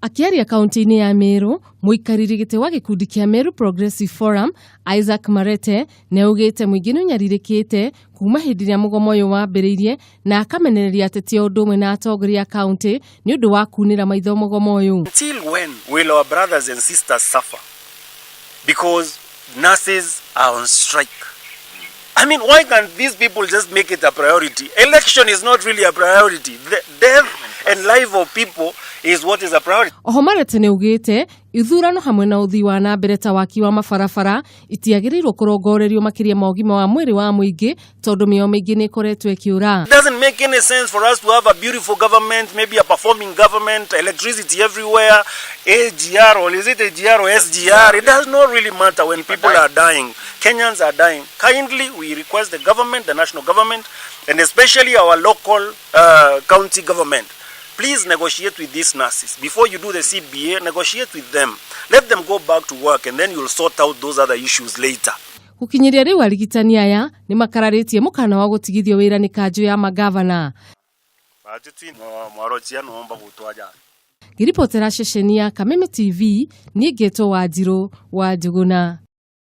Akiaria kaunti-inĩ ya Meru, mũikarĩri gĩtĩ wa gĩkundi kĩa Meru Progressive Forum, Isaac Marete, nĩaugĩte mũingĩ nĩũnyarirĩkĩte kuma hĩndĩ ĩrĩa mũgomo ũyũ wambĩrĩirie na akamenereria ateti ũndũ ũmwe na atongoria a kaunti nĩ ũndũ wa kunĩra maitho mũgomo ũyũ. Until when will our brothers and sisters suffer because nurses are on strike? I mean, why can't these people just make it a priority? Election is not really a priority. The death and life of people is what is a priority. Oho Marete nĩaugĩte ithurano hamwe na ũthii wa na mbere ta waki wa mabarabara itiagĩrĩirwo kũrongorerio makĩria ma ũgima wa mwĩrĩ wa mũingĩ tondũ mĩoyo mĩingĩ nĩ ĩkoretwo ĩkĩũra. It doesn't make any sense for us to have a beautiful government, maybe a performing government, electricity everywhere, AGR or is it AGR or SGR? It does not really matter when people are dying. Kenyans are dying. Kindly, we request the government, the national government, and especially our local county government, please negotiate with these nurses. Before you do the CBA, negotiate with them. Let them go back to work and then you'll sort out those other issues later. Gukinyiria riu arigitani aya ni makararĩtie mũkana wa gũtigithio wĩra nĩ kanjũ ya magavana. Ngiripotera ceceni ya Kameme TV, niĩ ngetwo Wanjirũ wa Njuguna.